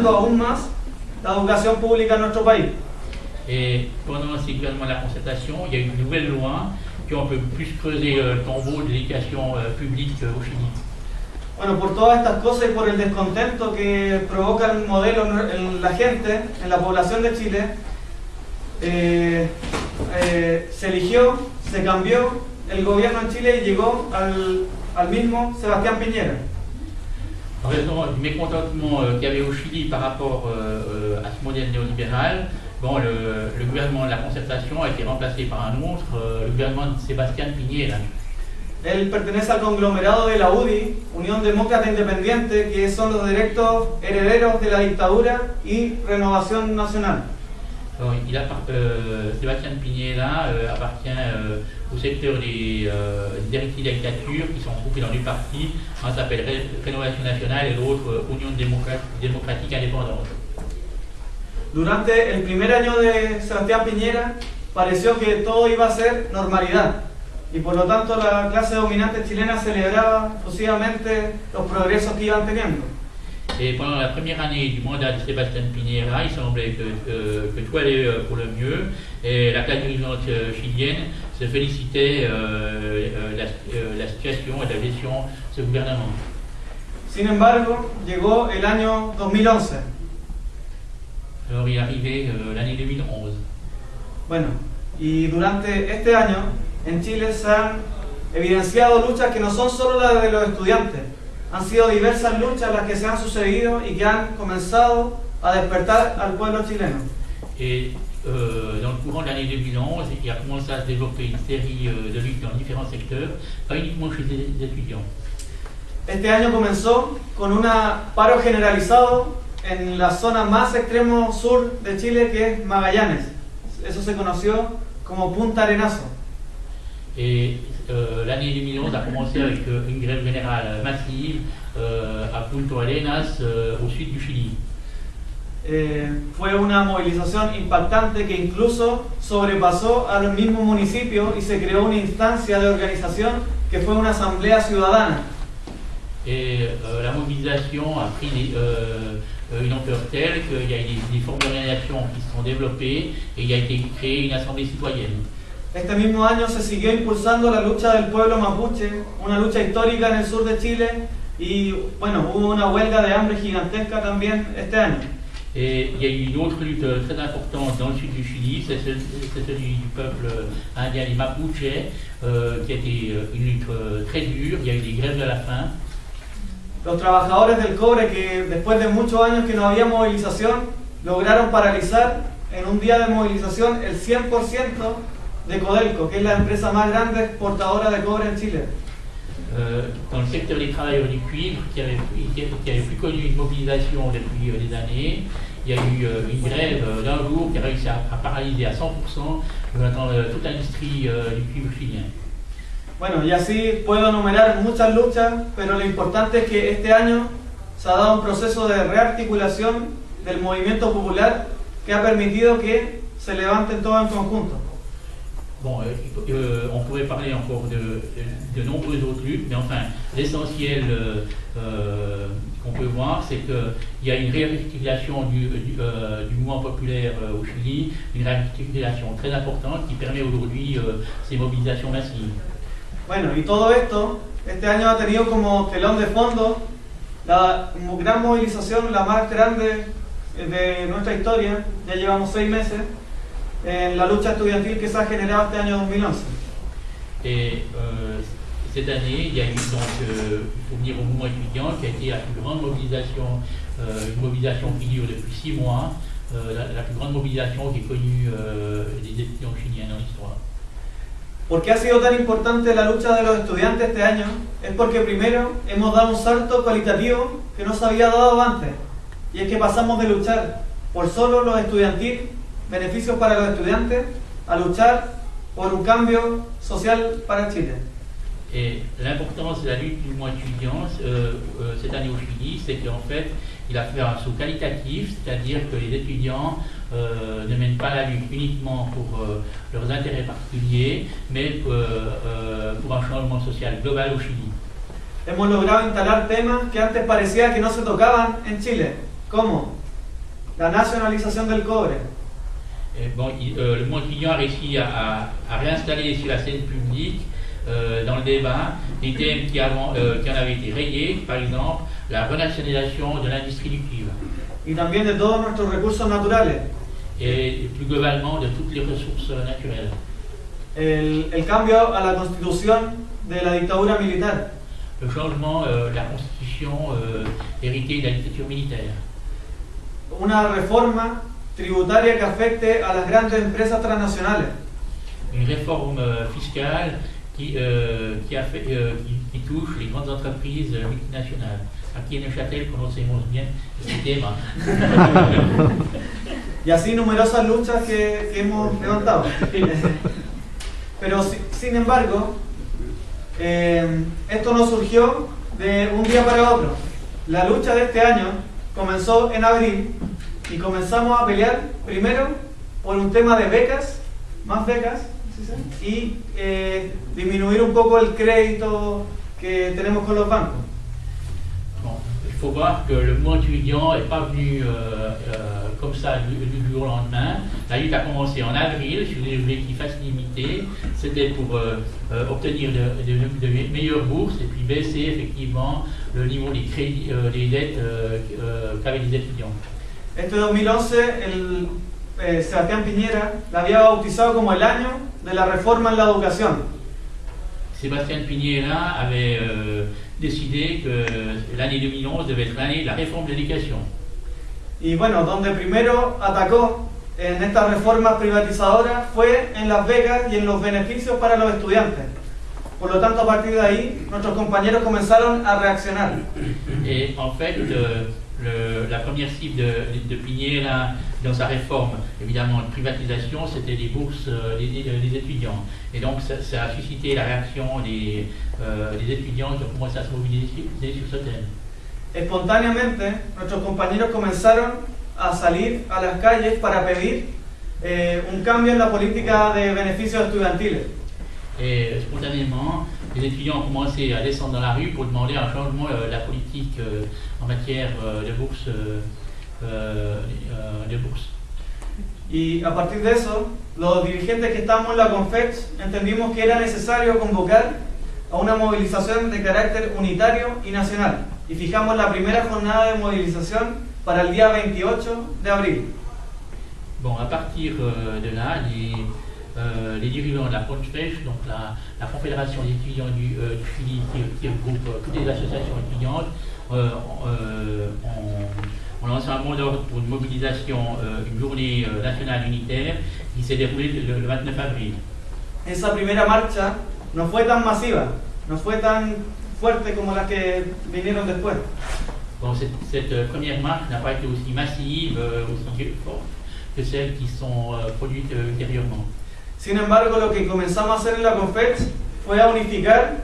aún más la educación pública en nuestro país. Et pendant ces gouvernements de la concertation, il y a eu de nouvelles lois qui ont un peu plus creusé le tombeau de l'éducation publique au Chili. Bueno, por todas estas cosas y por el descontento que provoca el modelo en la gente, en la población de Chile, se eligió, se cambió el gobierno en Chile y llegó al mismo Sebastián Piñera. En raison du mécontentement qu'il y avait au Chili par rapport à ce modèle néolibéral, bon, le gouvernement de la concertation a été remplacé par un autre, le gouvernement de Sebastián Piñera. Él pertenece al conglomerado de la UDI, Unión Demócrata Independiente, que son los directos herederos de la dictadura y Renovación Nacional. Sebastián Piñera appartient au secteur des héritiers de la dictature qui sont groupés dans deux partis, un s'appelle Rénovation Nationale et l'autre Unión Democrática Independente. Durante el primer año de Sebastián Piñera pareció que todo iba a ser normalidad y por lo tanto la clase dominante chilena celebraba exclusivamente los progresos que iban teniendo. Et pendant la première année du mandat de Sebastián Piñera, il semblait que tout allait pour le mieux et la classe dirigeante chilienne se félicitait la situation et la gestion de ce gouvernement. Sin embargo, llegó el año 2011. Alors il est arrivé l'année 2011. Bueno, y durante este año en Chile se han evidenciado luchas que no son solo las de los estudiantes. Han sido diversas luchas las que se han sucedido y que han comenzado a despertar al pueblo chileno. Et dans le courant de l'année 2011, il a commencé à se développer une série de luttes dans différents secteurs, pas uniquement chez les étudiants. Este año comenzó con un paro generalizado en la zona más extremo sur de Chile, que es Magallanes. Eso se conoció como Punta Arenazo. Et l'année 2011 a commencé avec une grève générale massive à Punta Arenas, au sud du Chili. Fue una movilización impactante que incluso sobrepasó a los mismos municipios y se creó una instancia de organización que fue una asamblea ciudadana. Et la mobilisation a pris une ampleur telle qu'il y a des formes d'organisation qui se sont développées et il a été créé une assemblée citoyenne. Este mismo año se siguió impulsando la lucha del pueblo mapuche, una lucha histórica en el sur de Chile y bueno, hubo una huelga de hambre gigantesca también este año. Et il y a eu une autre lutte très importante dans le sud du Chili, c'est celui du peuple indien, les Mapuches, qui a été une lutte très dure, il y a eu des grèves de la faim. Los trabajadores del cobre, que después de muchos años que no había movilización, lograron paralizar en un día de movilización el 100% de Codelco, que es la empresa más grande exportadora de cobre en Chile. Dans le secteur des travailleurs du cuivre, qui avait plus connu une mobilisation depuis des années, il y a eu une grève d'un jour qui a réussi à paralyser à 100% toute l'industrie du cuivre chilien. Bueno, y así puedo enumerar muchas luchas, pero lo importante es que este año se ha dado un proceso de rearticulación del movimiento popular que ha permitido que se levanten todos en conjunto. Bon, on pourrait parler encore de nombreuses autres luttes, mais enfin, l'essentiel qu'on peut voir, c'est qu'il y a une réarticulation du mouvement populaire au Chili, une réarticulation très importante qui permet aujourd'hui ces mobilisations massives. Bueno, y todo esto, este año ha tenido como telón de fondo la gran movilización, la más grande de nuestra historia, ya llevamos 6 meses, en la lucha estudiantil que se ha generado este año 2011. Et cette année, il y a eu donc, il faut venir au mouvement étudiant qui a été la plus grande mobilisation, une mobilisation qui dure depuis 6 mois, la plus grande mobilisation qui est connue des étudiants chiliens dans l'histoire. ¿Por qué ha sido tan importante la lucha de los estudiantes este año? Es porque primero hemos dado un salto cualitativo que no se había dado antes, y es que pasamos de luchar por solo los estudiantil, beneficios para los estudiantes, a luchar por un cambio social para Chile. Et l'importance de la lutte du mouvement étudiant cette année au Chili, c'est qu'en fait, il a fait un saut qualitatif, c'est-à-dire que les étudiants ne mènent pas la lutte uniquement pour leurs intérêts particuliers, mais pour un changement social global au Chili. Hemos logrado instalar temas que antes parecía que no se tocaban en Chile, como la nacionalización del cobre. Bon, le mouvement étudiant a réussi à réinstaller sur la scène publique, dans le débat, des thèmes qui en avaient été rayés, par exemple la renationalisation de l'industrie du cuivre. Y también de todos nuestros recursos naturales. Et plus globalement de toutes les ressources naturelles. El cambio a la constitución de la dictadura militar. Le changement de la constitution héritée de la dictature militaire. Una reforma tributaria que afecte a las grandes empresas transnacionales. Une réforme fiscale qui touche les grandes entreprises multinationales. Aquí en Neuchâtel conocemos bien este tema. Y así numerosas luchas que hemos levantado. Pero sin embargo, esto no surgió de un día para otro. La lucha de este año comenzó en abril y comenzamos a pelear primero por un tema de becas, más becas, y disminuir un poco el crédito que tenemos con los bancos. Bon, il faut voir que le mouvement étudiant n'est pas venu comme ça du jour au lendemain. La lutte a commencé en avril sur des objectifs assez limités. C'était pour obtenir de meilleures bourses et puis baisser effectivement le niveau des crédits, des dettes qu'avaient les étudiants. Este 2011, Sebastián Piñera la había bautizado como el año de la reforma en la educación. Sébastien Piñera avait décidé que l'année 2011 devait être l'année de la réforme de l'éducation. Y bueno, donde primero atacó en estas reformas privatizadoras fue en las becas y en los beneficios para los estudiantes. Por lo tanto, a partir de ahí, nuestros compañeros comenzaron a reaccionar. Et en fait, la première cible de Piñera dans sa réforme, évidemment, de privatisation, c'était les bourses des étudiants. Et donc, ça a suscité la réaction des étudiants qui ont commencé à se mobiliser sur ce thème. Espontáneamente, nuestros compañeros comenzaron a salir a las calles para pedir un cambio en la política de beneficios estudiantiles. Et spontanément, les étudiants ont commencé à descendre dans la rue pour demander un changement de la politique en matière de bourse. Y a partir de eso, los dirigentes que estábamos en la CONFECH entendimos que era necesario convocar a una movilización de carácter unitario y nacional. Y fijamos la primera jornada de movilización para el día 28 de abril. Bon, à partir de là, les dirigeants de la CONFECH, donc la Confédération des étudiants du Chili, qui regroupe toutes les associations étudiantes, ont lancé un mot d'ordre pour une mobilisation, une journée nationale unitaire qui s'est déroulée le 29 avril. Esa primera marcha no fue tan masiva, no fue tan fuerte como las que vinieron después. Bon, cette première marche n'a pas été aussi massive, aussi forte que celles qui sont produites ultérieurement. Sin embargo, lo que comenzamos a hacer en la CONFECH fue a unificar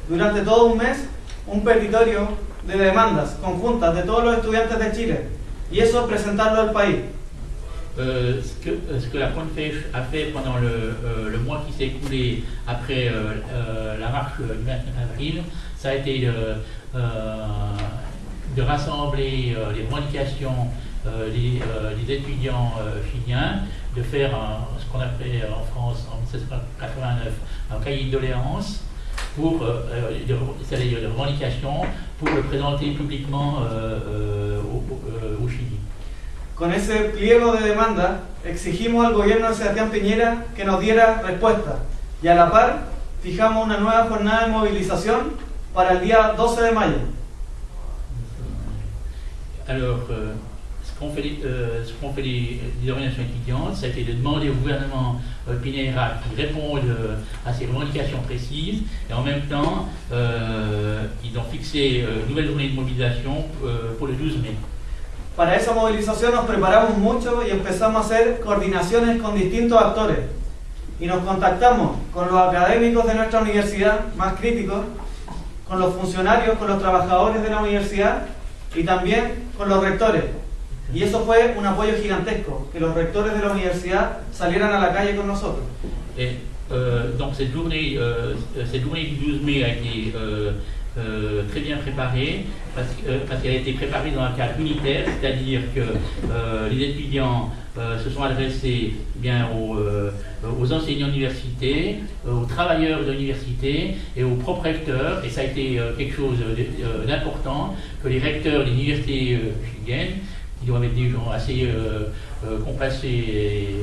durante todo un mes un petitorio de demandas conjuntas de todos los estudiantes de Chile y eso presentarlo al país. Ce que la CONFECH a fait pendant le mois qui s'est écoulé après la marche du 29 avril, ça a été de rassembler les revendications des étudiants chiliens, de faire ce qu'on appelait en France en 1789 un cahier de doléances pour c'est-à-dire de revendications pour le présenter publiquement au Chili. Con ese pliego de demanda exigimos al gobierno de Sebastián Piñera que nos diera respuesta y a la par fijamos una nueva jornada de movilización para el día 12 de mayo. Alors, ce qu'ont fait les organisations étudiantes, ça a été de demander au gouvernement Piñera qu'il réponde à ces revendications précises et en même temps, ils ont fixé une nouvelle journée de mobilisation pour le 12 mai. Para esa movilización nos preparamos mucho y empezamos a hacer coordinaciones con distintos actores y nos contactamos con los académicos de nuestra universidad más críticos, con los funcionarios, con los trabajadores de la universidad y también con los rectores. Y eso fue un apoyo gigantesco, que los rectores de la universidad salieran a la calle con nosotros. Et donc cette journée du 12 mai a été très bien préparée, parce qu'elle a été préparée dans un cadre unitaire, c'est-à-dire que les étudiants se sont adressés bien aux enseignants d'université, aux travailleurs de l'université et aux propres recteurs, et ça a été quelque chose d'important, que les recteurs des universités chiliennes, qui doivent être des gens assez compassés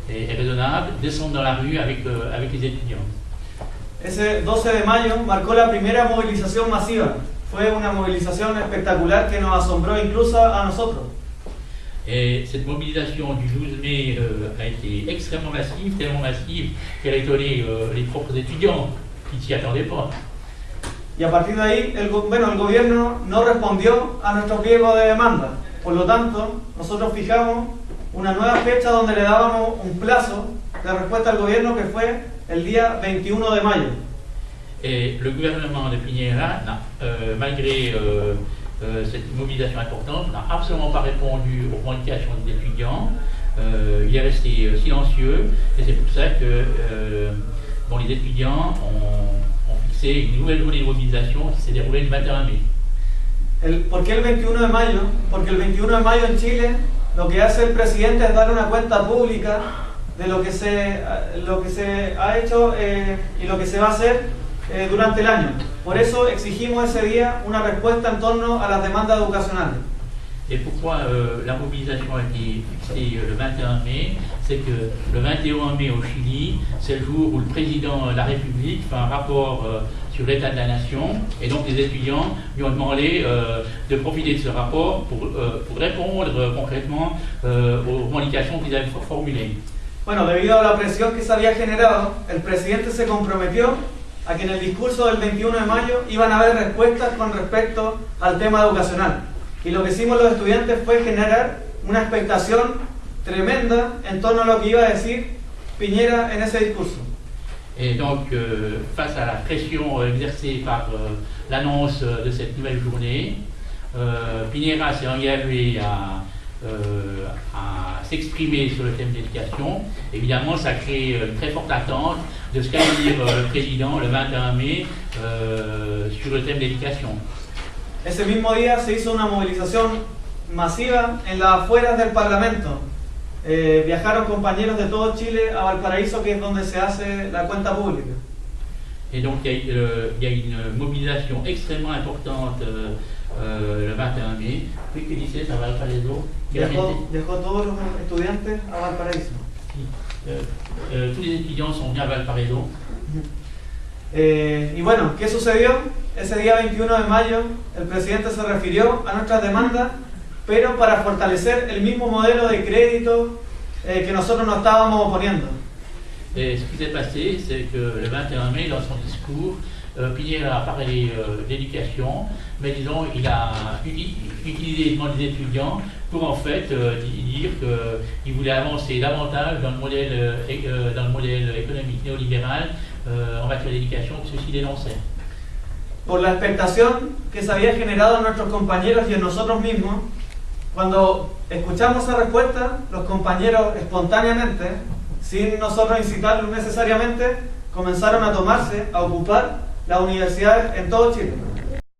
et raisonnables, descendent dans la rue avec les étudiants. Ese 12 de mayo marcó la primera movilización masiva. Fue una movilización espectacular que nos asombró incluso a nosotros. Et cette mobilisation du 12 mai a été extrêmement massive, tellement massive qu'elle a étonné les propres étudiants qui ne s'y attendaient pas. Y a partir de ahí, el gobierno no respondió a nuestro pliego de demanda. Por lo tanto, nosotros fijamos una nueva fecha donde le dábamos un plazo de respuesta al gobierno que fue el día 21 de mayo. Et le gouvernement de Piñera, malgré cette mobilisation importante, n'a absolument pas répondu aux revendications des étudiants. Il est resté silencieux, et c'est pour ça que les étudiants ont fixé une nouvelle journée de mobilisation qui s'est déroulée le 21 mai. ¿Por qué el 21 de mayo? Porque el 21 de mayo en Chile lo que hace el presidente es dar una cuenta pública de lo que se ha hecho y lo que se va a hacer durante el año. Por eso exigimos ese día una respuesta en torno a las demandas educacionales. Et pourquoi la mobilisation a été fixée le 21 mai? C'est que le 21 mai au Chili, c'est le jour où le président de la République fait un rapport sur l'état de la nation, et donc les étudiants lui ont demandé de profiter de ce rapport pour répondre concrètement aux revendications qu'ils avaient formulées. Bueno, debido a la presión que se había generado, el presidente se comprometió a que en el discurso del 21 de mayo iban a haber respuestas con respecto al tema educacional. Y lo que hicimos los estudiantes fue generar una expectación tremenda en torno a lo que iba a decir Piñera en ese discurso. Et donc, face à la pression exercée par l'annonce de cette nouvelle journée, Piñera s'est engagé à s'exprimer sur le thème de l'éducation. Évidemment, ça crée une très forte attente de ce qu'allait dire le président le 21 mai sur le thème de l'éducation. Ese mismo día se hizo una movilización masiva en las afueras del Parlamento. Viajaron compañeros de todo Chile a Valparaíso, que es donde se hace la cuenta pública. Et donc il y a une mobilisation extrêmement importante le 21 mai. ¿Qué dices a Valparaíso? Dejó todos los estudiantes a Valparaíso. Tous les étudiants sont venus à Valparaíso. Y bueno, ¿qué sucedió? Ese día 21 de mayo el presidente se refirió a nuestras demandas, pero para fortalecer el mismo modelo de crédito que nosotros nos estábamos oponiendo. Et ce qui s'est passé, c'est que le 21 mai, dans son discours, Piñera a parlé d'éducation, mais disons, il a utilisé les demandes des étudiants pour en fait dire qu'il voulait avancer davantage dans le modèle économique néolibéral en matière d'éducation que ceci dénonçait. Por la expectación que se había generado en nuestros compañeros y en nosotros mismos, cuando escuchamos esa respuesta, los compañeros espontáneamente, sin nosotros incitarlos necesariamente, comenzaron a tomarse, a ocupar las universidades en todo Chile.